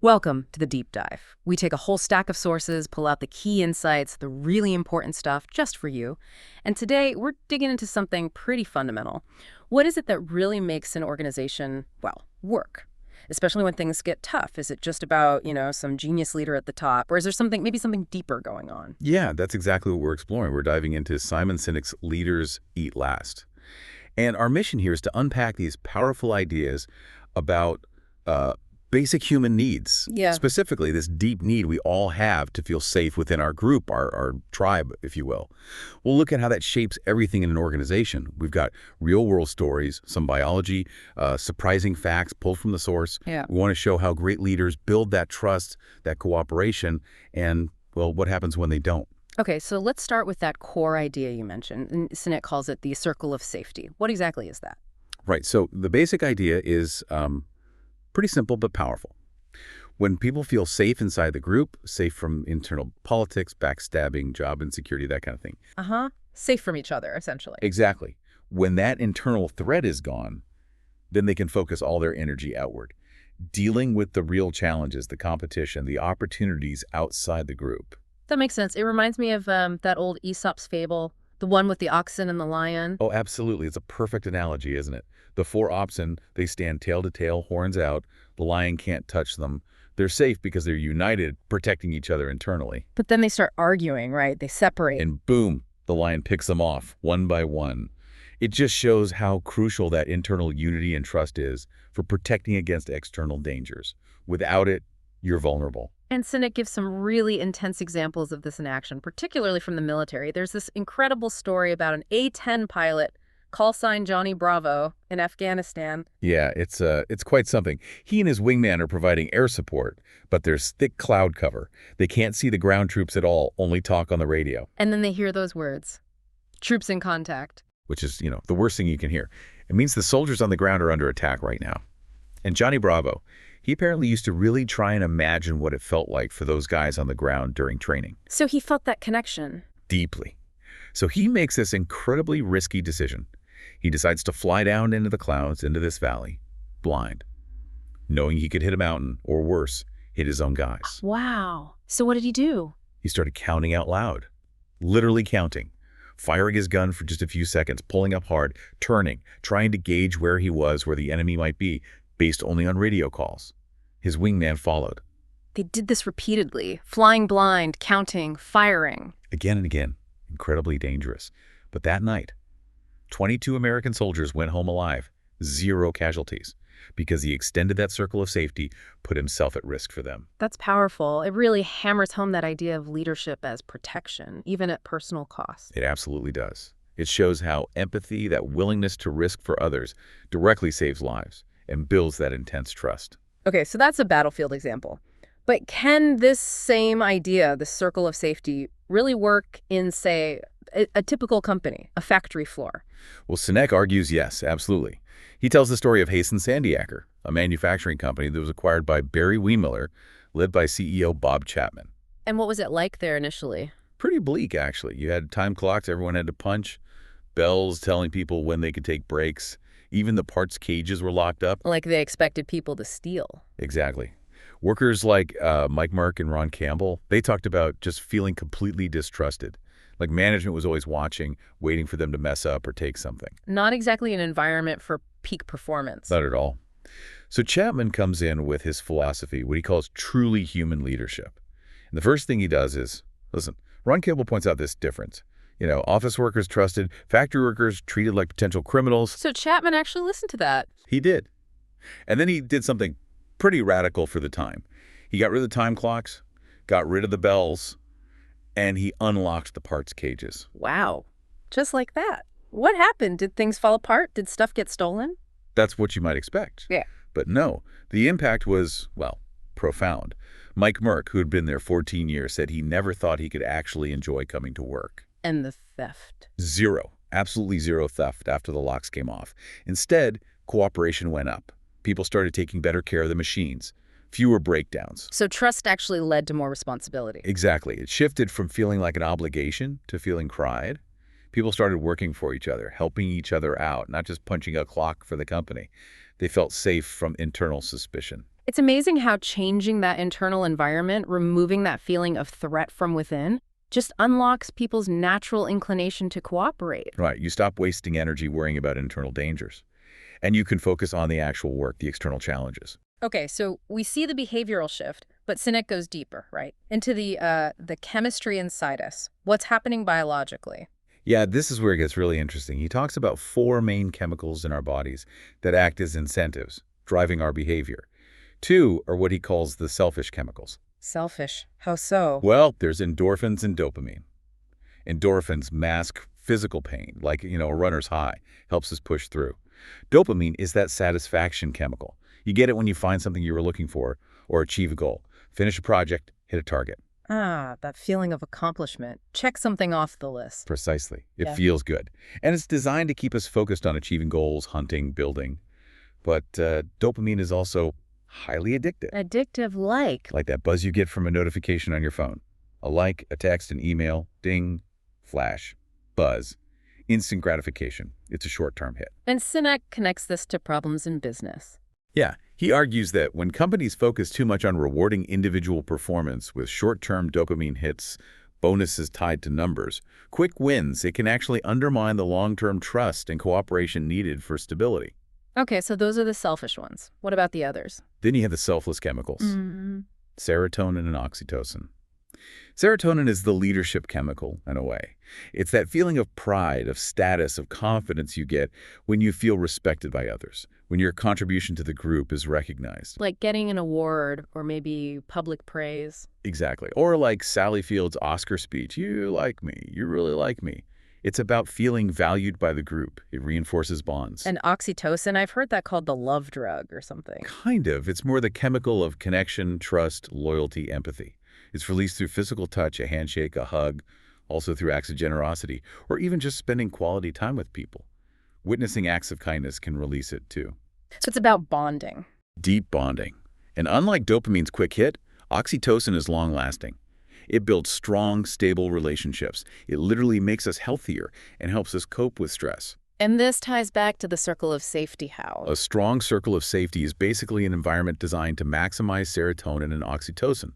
Welcome to the deep dive. We take a whole stack of sources, pull out the key insights, the really important stuff just for you. And today we're digging into something pretty fundamental. What is it that really makes an organization, well, work? Especially when things get tough. Is it just about, some genius leader at the top? Or is there something, maybe something deeper going on? Yeah, that's exactly what we're exploring. We're diving into Simon Sinek's Leaders Eat Last. And our mission here is to unpack these powerful ideas about basic human needs. Yeah. Specifically, this deep need we all have to feel safe within our group, our tribe, if you will. We'll look at how that shapes everything in an organization. We've got real-world stories, some biology, surprising facts pulled from the source. Yeah. We want to show how great leaders build that trust, that cooperation, and, well, what happens when they don't. Okay, so let's start with that core idea you mentioned. And Sinek calls it the circle of safety. What exactly is that? Right, so the basic idea is pretty simple but powerful. When people feel safe inside the group, safe from internal politics, backstabbing, job insecurity, that kind of thing. Uh-huh. Safe from each other, essentially. Exactly. When that internal threat is gone, then they can focus all their energy outward, dealing with the real challenges, the competition, the opportunities outside the group. That makes sense. It reminds me of that old Aesop's fable, the one with the oxen and the lion. Oh, absolutely. It's a perfect analogy, isn't it? The four oxen, they stand tail to tail, horns out. The lion can't touch them. They're safe because they're united, protecting each other internally. But then they start arguing, right? They separate. And boom, the lion picks them off, one by one. It just shows how crucial that internal unity and trust is for protecting against external dangers. Without it, you're vulnerable. And Sinek gives some really intense examples of this in action, particularly from the military. There's this incredible story about an A-10 pilot, call sign Johnny Bravo, in Afghanistan. Yeah, it's quite something. He and his wingman are providing air support, but there's thick cloud cover. They can't see the ground troops at all, only talk on the radio. And then they hear those words, troops in contact. Which is, the worst thing you can hear. It means the soldiers on the ground are under attack right now. And Johnny Bravo, he apparently used to really try and imagine what it felt like for those guys on the ground during training. So he felt that connection. Deeply. So he makes this incredibly risky decision. He decides to fly down into the clouds, into this valley, blind, knowing he could hit a mountain, or worse, hit his own guys. Wow. So what did he do? He started counting out loud, literally counting, firing his gun for just a few seconds, pulling up hard, turning, trying to gauge where he was, where the enemy might be, based only on radio calls. His wingman followed. They did this repeatedly, flying blind, counting, firing. Again and again, incredibly dangerous. But that night, 22 American soldiers went home alive, 0 casualties, because he extended that circle of safety, put himself at risk for them. That's powerful. It really hammers home that idea of leadership as protection, even at personal cost. It absolutely does. It shows how empathy, that willingness to risk for others, directly saves lives and builds that intense trust. Okay, so that's a battlefield example. But can this same idea, the circle of safety, really work in, say, a typical company, a factory floor? Well, Sinek argues yes, absolutely. He tells the story of Hasten Sandiaker, a manufacturing company that was acquired by Barry Wehmiller, led by CEO Bob Chapman. And what was it like there initially? Pretty bleak, actually. You had time clocks everyone had to punch, bells telling people when they could take breaks. Even the parts cages were locked up. Like they expected people to steal. Exactly. Workers like Mike Merck and Ron Campbell, they talked about just feeling completely distrusted. Like management was always watching, waiting for them to mess up or take something. Not exactly an environment for peak performance. Not at all. So Chapman comes in with his philosophy, what he calls truly human leadership. And the first thing he does is, listen, Ron Campbell points out this difference. Office workers trusted, factory workers treated like potential criminals. So Chapman actually listened to that. He did. And then he did something pretty radical for the time. He got rid of the time clocks, got rid of the bells, and he unlocked the parts cages. Wow. Just like that. What happened? Did things fall apart? Did stuff get stolen? That's what you might expect. Yeah. But no, the impact was, well, profound. Mike Merck, who had been there 14 years, said he never thought he could actually enjoy coming to work. And the theft. 0. Absolutely 0 theft after the locks came off. Instead, cooperation went up. People started taking better care of the machines. Fewer breakdowns. So trust actually led to more responsibility. Exactly. It shifted from feeling like an obligation to feeling pride. People started working for each other, helping each other out, not just punching a clock for the company. They felt safe from internal suspicion. It's amazing how changing that internal environment, removing that feeling of threat from within, just unlocks people's natural inclination to cooperate. Right, you stop wasting energy worrying about internal dangers, and you can focus on the actual work, the external challenges. Okay, so we see the behavioral shift, but Sinek goes deeper, right? Into the chemistry inside us. What's happening biologically? Yeah, this is where it gets really interesting. He talks about four main chemicals in our bodies that act as incentives, driving our behavior. Two are what he calls the selfish chemicals. Selfish. How so? Well, there's endorphins and dopamine. Endorphins mask physical pain, like, a runner's high, helps us push through. Dopamine is that satisfaction chemical. You get it when you find something you were looking for or achieve a goal. Finish a project, hit a target. Ah, that feeling of accomplishment. Check something off the list. Precisely. It Yeah. feels good. And it's designed to keep us focused on achieving goals, hunting, building. But dopamine is also highly addictive, Addictive like. like that buzz you get from a notification on your phone. A like, a text, an email, ding, flash, buzz. Instant gratification. It's a short-term hit. And Sinek connects this to problems in business. Yeah, he argues that when companies focus too much on rewarding individual performance with short-term dopamine hits, bonuses tied to numbers, quick wins, it can actually undermine the long-term trust and cooperation needed for stability. Okay, so those are the selfish ones. What about the others? Then you have the selfless chemicals, Mm-hmm. serotonin and oxytocin. Serotonin is the leadership chemical, in a way. It's that feeling of pride, of status, of confidence you get when you feel respected by others, when your contribution to the group is recognized. Like getting an award or maybe public praise. Exactly. Or like Sally Field's Oscar speech, "You like me, you really like me." It's about feeling valued by the group. It reinforces bonds. And oxytocin, I've heard that called the love drug or something. Kind of. It's more the chemical of connection, trust, loyalty, empathy. It's released through physical touch, a handshake, a hug, also through acts of generosity, or even just spending quality time with people. Witnessing acts of kindness can release it too. So it's about bonding. Deep bonding. And unlike dopamine's quick hit, oxytocin is long-lasting. It builds strong, stable relationships. It literally makes us healthier and helps us cope with stress. And this ties back to the circle of safety how. A strong circle of safety is basically an environment designed to maximize serotonin and oxytocin.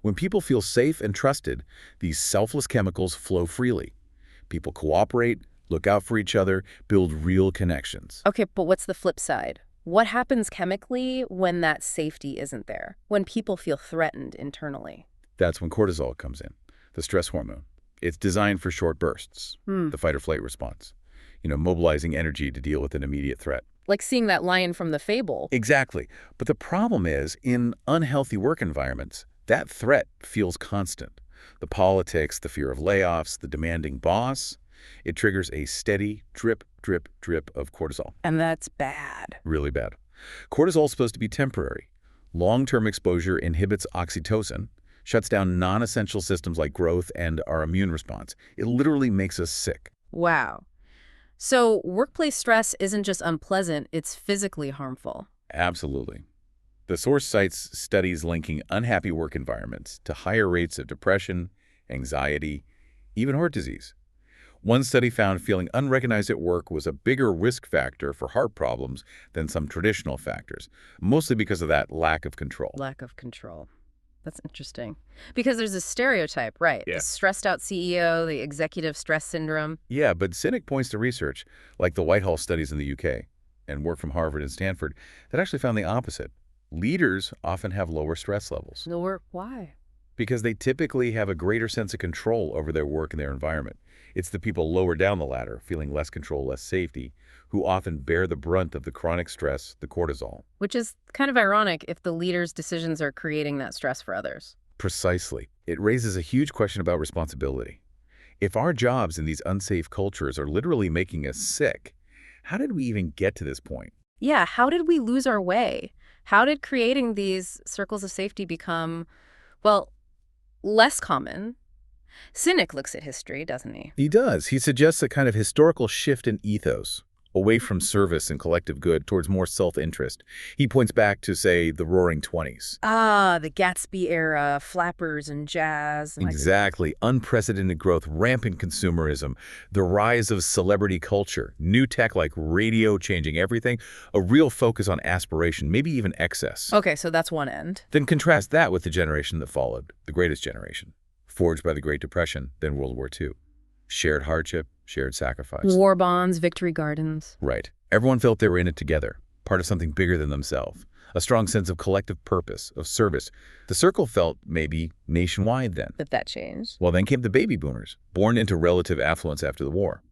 When people feel safe and trusted, these selfless chemicals flow freely. People cooperate, look out for each other, build real connections. Okay, but what's the flip side? What happens chemically when that safety isn't there? When people feel threatened internally? That's when cortisol comes in, the stress hormone. It's designed for short bursts, the fight or flight response, mobilizing energy to deal with an immediate threat. Like seeing that lion from the fable. Exactly. But the problem is, in unhealthy work environments, that threat feels constant. The politics, the fear of layoffs, the demanding boss, it triggers a steady drip, drip, drip of cortisol. And that's bad. Really bad. Cortisol is supposed to be temporary. Long-term exposure inhibits oxytocin, shuts down non-essential systems like growth and our immune response. It literally makes us sick. Wow. So workplace stress isn't just unpleasant, it's physically harmful. Absolutely. The source cites studies linking unhappy work environments to higher rates of depression, anxiety, even heart disease. One study found feeling unrecognized at work was a bigger risk factor for heart problems than some traditional factors, mostly because of that lack of control. Lack of control. That's interesting. Because there's a stereotype, right? Yeah. The stressed out CEO, the executive stress syndrome. Yeah, but Sinek points to research, like the Whitehall studies in the UK and work from Harvard and Stanford, that actually found the opposite. Leaders often have lower stress levels Why? because they typically have a greater sense of control over their work and their environment. It's the people lower down the ladder, feeling less control, less safety, who often bear the brunt of the chronic stress, the cortisol. Which is kind of ironic if the leader's decisions are creating that stress for others. Precisely. It raises a huge question about responsibility. If our jobs in these unsafe cultures are literally making us sick, how did we even get to this point? Yeah, how did we lose our way? How did creating these circles of safety become, well, less common? Sinek looks at history, doesn't he? He does. He suggests a kind of historical shift in ethos. away from service and collective good towards more self-interest. He points back to, say, the Roaring '20s. Ah, the Gatsby era, flappers and jazz. Exactly. Unprecedented growth, rampant consumerism, the rise of celebrity culture, new tech like radio changing everything, a real focus on aspiration, maybe even excess. Okay, so that's one end. Then contrast that with the generation that followed, the greatest generation, forged by the Great Depression, then World War II. Shared hardship, shared sacrifice. War bonds, victory gardens. Right. Everyone felt they were in it together, part of something bigger than themselves. A strong sense of collective purpose, of service. The circle felt maybe nationwide then. But that changed. Well, then came the baby boomers, born into relative affluence after the war.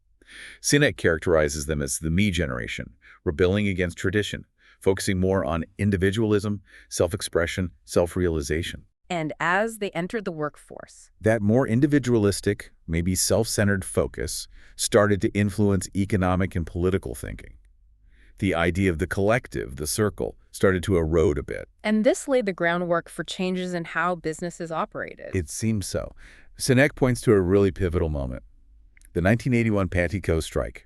Sinek characterizes them as the me generation, rebelling against tradition, focusing more on individualism, self-expression, self-realization. And as they entered the workforce, That more individualistic, maybe self-centered focus started to influence economic and political thinking. The idea of the collective, the circle, started to erode a bit. and this laid the groundwork for changes in how businesses operated. It seems so. Sinek points to a really pivotal moment. The 1981 Pantyhose strike.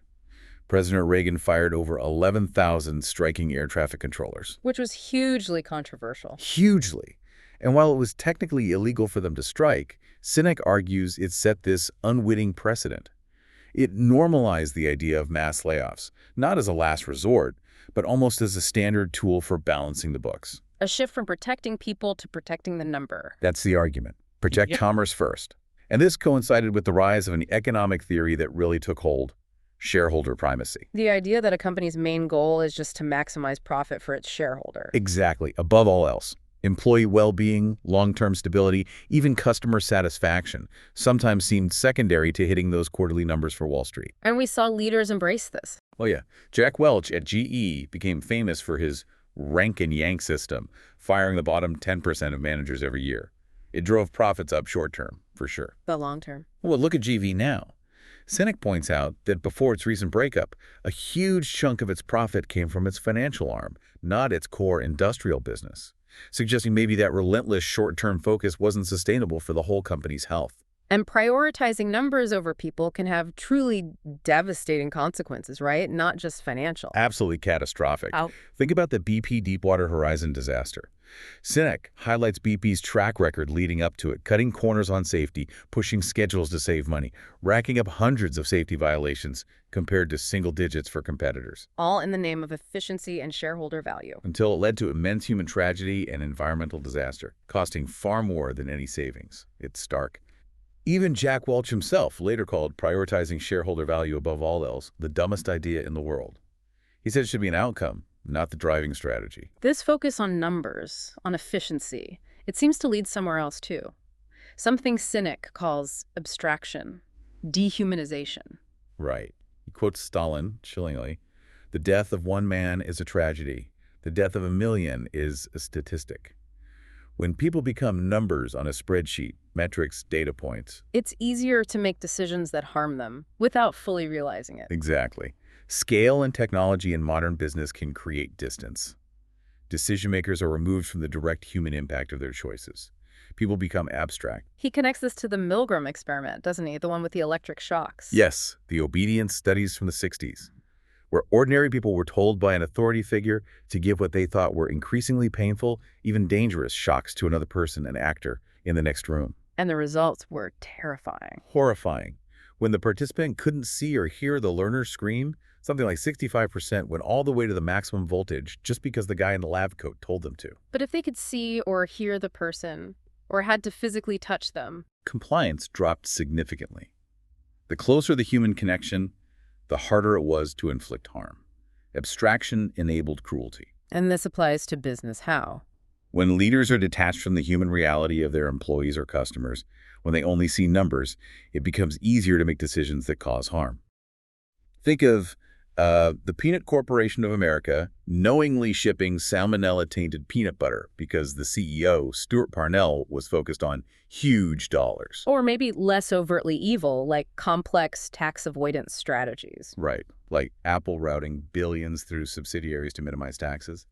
President Reagan fired over 11,000 striking air traffic controllers. Which was hugely controversial. Hugely. And while it was technically illegal for them to strike, Sinek argues it set this unwitting precedent. It normalized the idea of mass layoffs, not as a last resort, but almost as a standard tool for balancing the books. A shift from protecting people to protecting the number. That's the argument. Protect commerce first. And this coincided with the rise of an economic theory that really took hold: shareholder primacy. The idea that a company's main goal is just to maximize profit for its shareholder. Exactly, above all else. Employee well-being, long-term stability, even customer satisfaction sometimes seemed secondary to hitting those quarterly numbers for Wall Street. And we saw leaders embrace this. Oh yeah, Jack Welch at GE became famous for his rank and yank system, firing the bottom 10% of managers every year. It drove profits up short-term, for sure. But long term. Well, look at GV now. Sinek points out that before its recent breakup, a huge chunk of its profit came from its financial arm, not its core industrial business, suggesting maybe that relentless short-term focus wasn't sustainable for the whole company's health. And prioritizing numbers over people can have truly devastating consequences, right? Not just financial. Absolutely catastrophic. Out. Think about the BP Deepwater Horizon disaster. Sinek highlights BP's track record leading up to it, cutting corners on safety, pushing schedules to save money, racking up hundreds of safety violations compared to single digits for competitors, All in the name of efficiency and shareholder value. until it led to immense human tragedy and environmental disaster, costing far more than any savings. It's stark. Even Jack Welch himself later called prioritizing shareholder value above all else the dumbest idea in the world. He said it should be an outcome, not the driving strategy. This focus on numbers, on efficiency, it seems to lead somewhere else too. Something Sinek calls abstraction, dehumanization. Right. He quotes Stalin chillingly: "The death of one man is a tragedy. The death of a million is a statistic." When people become numbers on a spreadsheet, metrics, data points. It's easier to make decisions that harm them without fully realizing it. Exactly. Scale and technology in modern business can create distance. Decision makers are removed from the direct human impact of their choices. People become abstract. He connects this to the Milgram experiment, doesn't he? The one with the electric shocks. Yes, the obedience studies from the 60s, where ordinary people were told by an authority figure to give what they thought were increasingly painful, even dangerous shocks to another person, an actor, in the next room. And the results were terrifying. Horrifying. When the participant couldn't see or hear the learner scream, something like 65% went all the way to the maximum voltage just because the guy in the lab coat told them to. But if they could see or hear the person, or had to physically touch them, Compliance dropped significantly. The closer the human connection, the harder it was to inflict harm. Abstraction enabled cruelty. and this applies to business how? When leaders are detached from the human reality of their employees or customers, when they only see numbers, it becomes easier to make decisions that cause harm. Think of the Peanut Corporation of America knowingly shipping salmonella-tainted peanut butter because the CEO, Stuart Parnell, was focused on huge dollars. Or maybe less overtly evil, like complex tax avoidance strategies. Right, like Apple routing billions through subsidiaries to minimize taxes.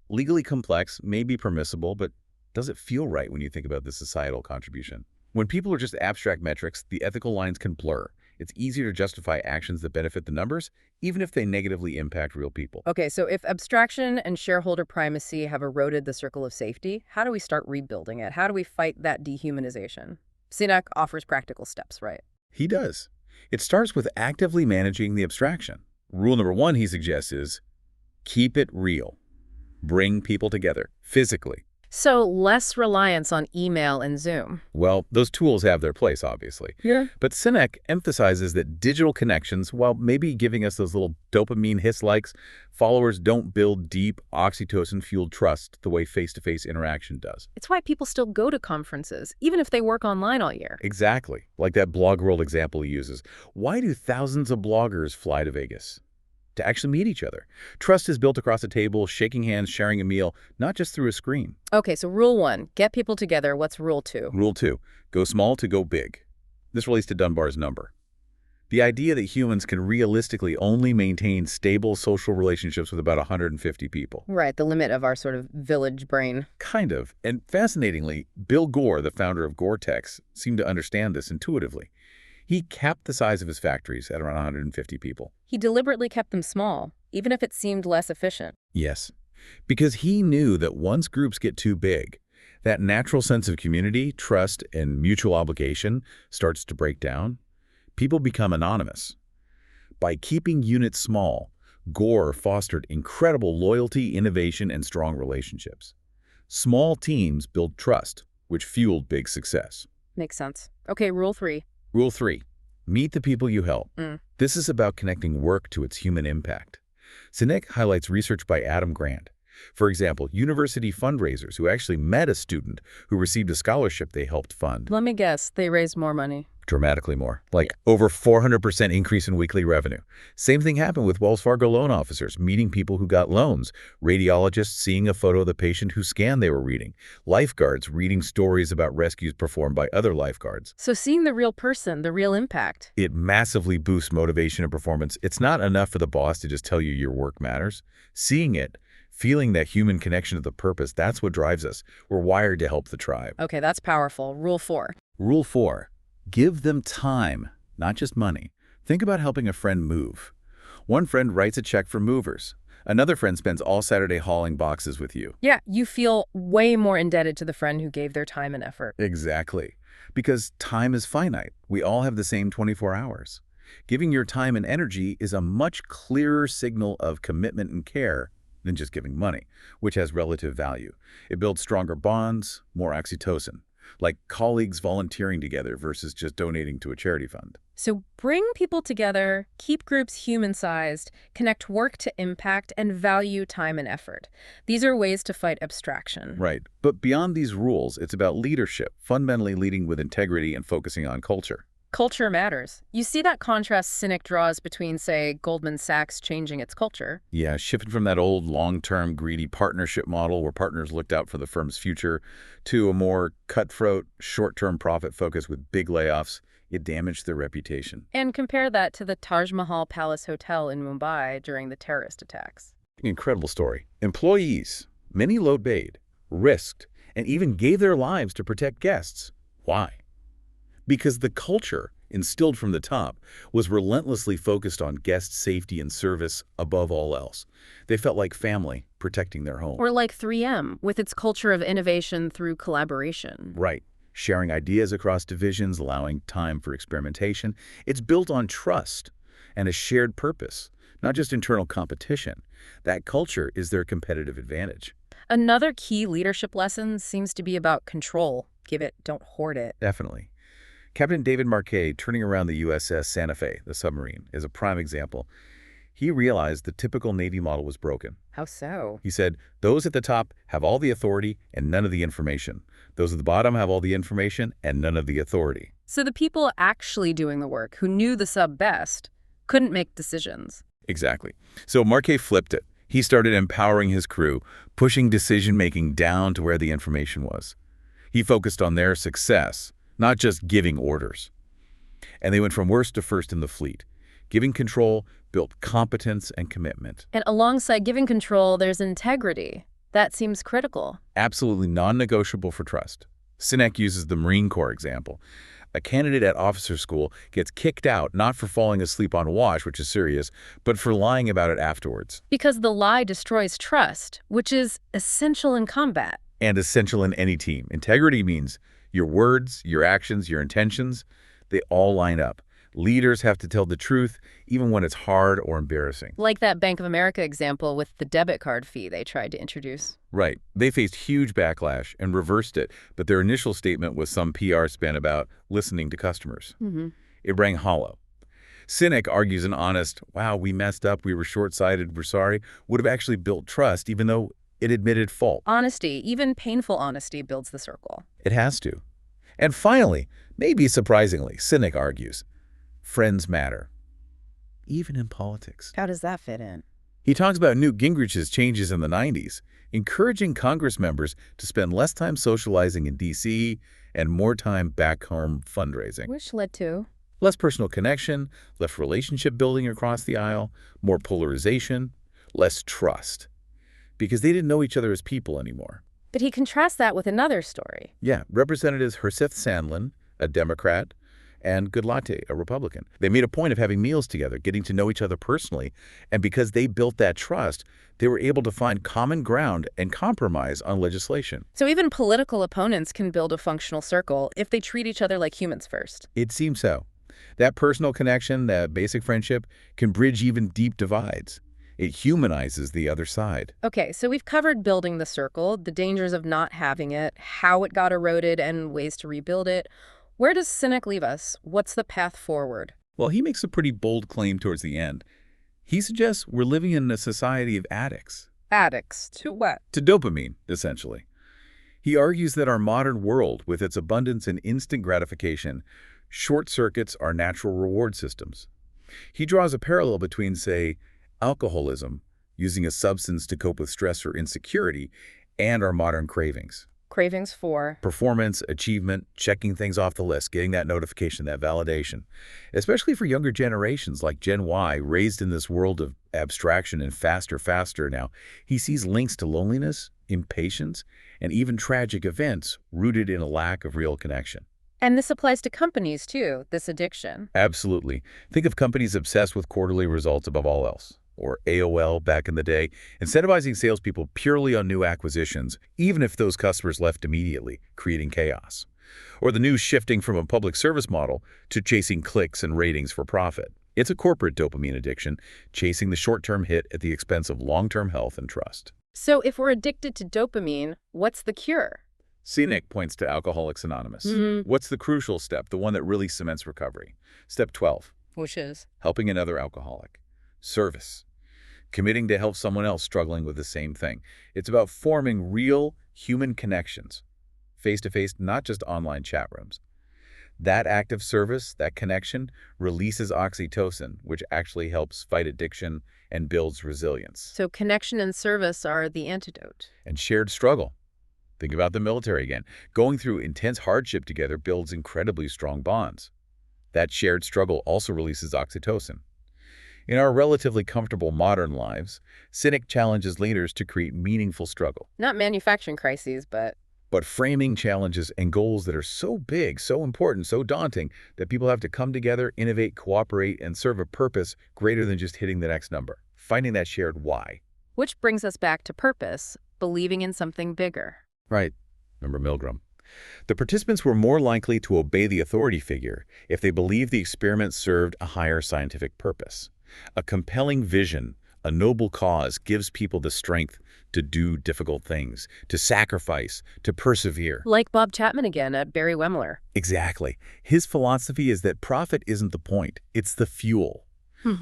Legally complex may be permissible, but does it feel right when you think about the societal contribution? When people are just abstract metrics, the ethical lines can blur. It's easier to justify actions that benefit the numbers, even if they negatively impact real people. Okay, so if abstraction and shareholder primacy have eroded the circle of safety, how do we start rebuilding it? How do we fight that dehumanization? Sinek offers practical steps, right? He does. It starts with actively managing the abstraction. Rule number one, he suggests, is keep it real. Bring people together, physically. So less reliance on email and Zoom. Well, those tools have their place, obviously. Yeah. But Sinek emphasizes that digital connections, while maybe giving us those little dopamine hiss-likes, followers don't build deep, oxytocin-fueled trust the way face-to-face interaction does. It's why people still go to conferences, even if they work online all year. Exactly. Like that blog world example he uses. Why do thousands of bloggers fly to Vegas? To actually meet each other. Trust is built across a table, shaking hands, sharing a meal, not just through a screen. Okay, so rule 1, get people together. What's rule 2? Rule 2, go small to go big. This relates to Dunbar's number. The idea that humans can realistically only maintain stable social relationships with about 150 people. Right, the limit of our sort of village brain. Kind of. And fascinatingly, Bill Gore, the founder of Gore-Tex, seemed to understand this intuitively. He capped the size of his factories at around 150 people. He deliberately kept them small, even if it seemed less efficient. Yes, because he knew that once groups get too big, that natural sense of community, trust, and mutual obligation starts to break down. People become anonymous. By keeping units small, Gore fostered incredible loyalty, innovation, and strong relationships. Small teams build trust, which fueled big success. Makes sense. Okay, rule 3. Rule 3, meet the people you help. This is about connecting work to its human impact. Sinek highlights research by Adam Grant. For example, university fundraisers who actually met a student who received a scholarship they helped fund. Let me guess, they raised more money. Dramatically more, like over 400% increase in weekly revenue. Same thing happened with Wells Fargo loan officers meeting people who got loans, radiologists seeing a photo of the patient whose scan they were reading, lifeguards reading stories about rescues performed by other lifeguards. So seeing the real person, the real impact. It massively boosts motivation and performance. It's not enough for the boss to just tell you your work matters. Seeing it, feeling that human connection to the purpose, that's what drives us. We're wired to help the tribe. Okay, that's powerful. Rule 4. Rule 4. Give them time, not just money. Think about helping a friend move. One friend writes a check for movers. Another friend spends all Saturday hauling boxes with you. Yeah, you feel way more indebted to the friend who gave their time and effort. Exactly. Because time is finite. We all have the same 24 hours. Giving your time and energy is a much clearer signal of commitment and care than just giving money, which has relative value. It builds stronger bonds, more oxytocin, like colleagues volunteering together versus just donating to a charity fund. So bring people together, keep groups human-sized, connect work to impact, and value time and effort. These are ways to fight abstraction. Right. But beyond these rules, it's about leadership, fundamentally leading with integrity and focusing on culture. Culture matters. You see that contrast Sinek draws between, say, Goldman Sachs changing its culture. Yeah, shifting from that old long-term greedy partnership model where partners looked out for the firm's future to a more cutthroat, short-term profit focus with big layoffs. It damaged their reputation. And compare that to the Taj Mahal Palace Hotel in Mumbai during the terrorist attacks. Incredible story. Employees, many low-paid, risked, and even gave their lives to protect guests. Why? Because the culture, instilled from the top, was relentlessly focused on guest safety and service above all else. They felt like family, protecting their home. Or like 3M, with its culture of innovation through collaboration. Right. Sharing ideas across divisions, allowing time for experimentation. It's built on trust and a shared purpose, not just internal competition. That culture is their competitive advantage. Another key leadership lesson seems to be about control. Give it, don't hoard it. Definitely. Captain David Marquet turning around the USS Santa Fe, the submarine, is a prime example. He realized the typical Navy model was broken. How so? He said, those at the top have all the authority and none of the information. Those at the bottom have all the information and none of the authority. So the people actually doing the work, who knew the sub best, couldn't make decisions. Exactly. So Marquet flipped it. He started empowering his crew, pushing decision-making down to where the information was. He focused on their success, not just giving orders. And they went from worst to first in the fleet. Giving control built competence and commitment. And alongside giving control, there's integrity. That seems critical. Absolutely non-negotiable for trust. Sinek uses the Marine Corps example. A candidate at officer school gets kicked out not for falling asleep on watch, which is serious, but for lying about it afterwards. Because the lie destroys trust, which is essential in combat. And essential in any team. Integrity means your words, your actions, your intentions, they all line up. Leaders have to tell the truth, even when it's hard or embarrassing. Like that Bank of America example with the debit card fee they tried to introduce. Right. They faced huge backlash and reversed it, but their initial statement was some PR spin about listening to customers. It rang hollow. Sinek argues an honest, wow, we messed up, we were short-sighted, we're sorry, would have actually built trust, even though it admitted fault. Honesty, even painful honesty, builds the circle. It has to. And finally, maybe surprisingly, Sinek argues, friends matter, even in politics. How does that fit in? He talks about Newt Gingrich's changes in the 90s, encouraging Congress members to spend less time socializing in D.C. and more time back home fundraising. Which led to? Less personal connection, less relationship building across the aisle, more polarization, less trust. Because they didn't know each other as people anymore. But he contrasts that with another story. Yeah, Representatives Herseth Sandlin, a Democrat, and Goodlatte, a Republican. They made a point of having meals together, getting to know each other personally, and because they built that trust, they were able to find common ground and compromise on legislation. So even political opponents can build a functional circle if they treat each other like humans first. It seems so. That personal connection, that basic friendship, can bridge even deep divides. It humanizes the other side. Okay, so we've covered building the circle, the dangers of not having it, how it got eroded, and ways to rebuild it. Where does Sinek leave us? What's the path forward? Well, he makes a pretty bold claim towards the end. He suggests we're living in a society of addicts. Addicts to what? To dopamine, essentially. He argues that our modern world, with its abundance and instant gratification, short-circuits our natural reward systems. He draws a parallel between, say, alcoholism, using a substance to cope with stress or insecurity, and our modern cravings. Cravings for? Performance, achievement, checking things off the list, getting that notification, that validation. Especially for younger generations like Gen Y, raised in this world of abstraction and faster now, he sees links to loneliness, impatience, and even tragic events rooted in a lack of real connection. And this applies to companies, too, this addiction. Absolutely. Think of companies obsessed with quarterly results above all else. Or AOL back in the day, incentivizing salespeople purely on new acquisitions, even if those customers left immediately, creating chaos. Or the news shifting from a public service model to chasing clicks and ratings for profit. It's a corporate dopamine addiction, chasing the short-term hit at the expense of long-term health and trust. So if we're addicted to dopamine, what's the cure? Sinek points to Alcoholics Anonymous. What's the crucial step, the one that really cements recovery? Step 12. Which is? Helping another alcoholic. Service. Committing to help someone else struggling with the same thing. It's about forming real human connections, face-to-face, not just online chat rooms. That act of service, that connection, releases oxytocin, which actually helps fight addiction and builds resilience. So connection and service are the antidote. And shared struggle. Think about the military again. Going through intense hardship together builds incredibly strong bonds. That shared struggle also releases oxytocin. In our relatively comfortable modern lives, Sinek challenges leaders to create meaningful struggle. Not manufacturing crises, but framing challenges and goals that are so big, so important, so daunting that people have to come together, innovate, cooperate, and serve a purpose greater than just hitting the next number. Finding that shared why. Which brings us back to purpose, believing in something bigger. Right. Remember Milgram. The participants were more likely to obey the authority figure if they believed the experiment served a higher scientific purpose. A compelling vision, a noble cause gives people the strength to do difficult things, to sacrifice, to persevere. Like Bob Chapman again at Barry Wemler. Exactly. His philosophy is that profit isn't the point, it's the fuel.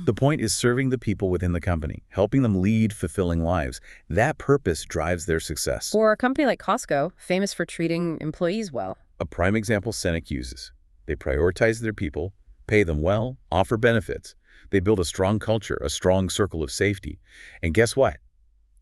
The point is serving the people within the company, helping them lead fulfilling lives. That purpose drives their success. Or a company like Costco, famous for treating employees well. A prime example Sinek uses. They prioritize their people, pay them well, offer benefits. They build a strong culture, a strong circle of safety. And guess what?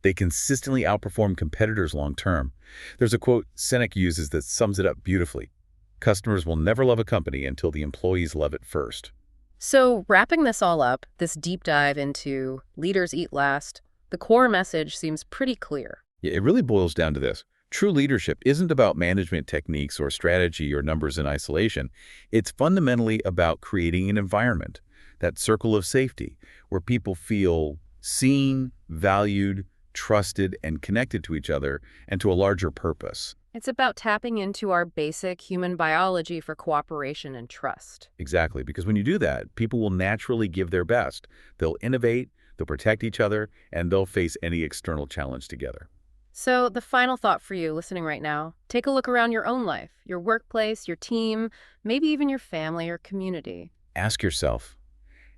They consistently outperform competitors long term. There's a quote Sinek uses that sums it up beautifully. Customers will never love a company until the employees love it first. So wrapping this all up, this deep dive into leaders eat last, the core message seems pretty clear. Yeah, it really boils down to this. True leadership isn't about management techniques or strategy or numbers in isolation. It's fundamentally about creating an environment, that circle of safety, where people feel seen, valued, trusted, and connected to each other and to a larger purpose. It's about tapping into our basic human biology for cooperation and trust. Exactly, because when you do that, people will naturally give their best. They'll innovate, they'll protect each other, and they'll face any external challenge together. So, the final thought for you listening right now, take a look around your own life, your workplace, your team, maybe even your family or community. Ask yourself,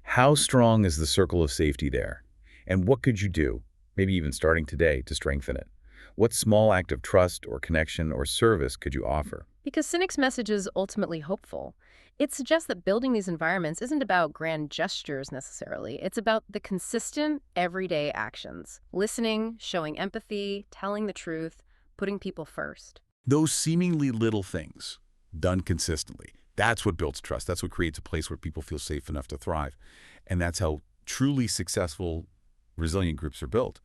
how strong is the circle of safety there? And what could you do, maybe even starting today, to strengthen it? What small act of trust or connection or service could you offer? Because Sinek's message is ultimately hopeful. It suggests that building these environments isn't about grand gestures necessarily. It's about the consistent, everyday actions. Listening, showing empathy, telling the truth, putting people first. Those seemingly little things, done consistently, that's what builds trust. That's what creates a place where people feel safe enough to thrive. And that's how truly successful, resilient groups are built.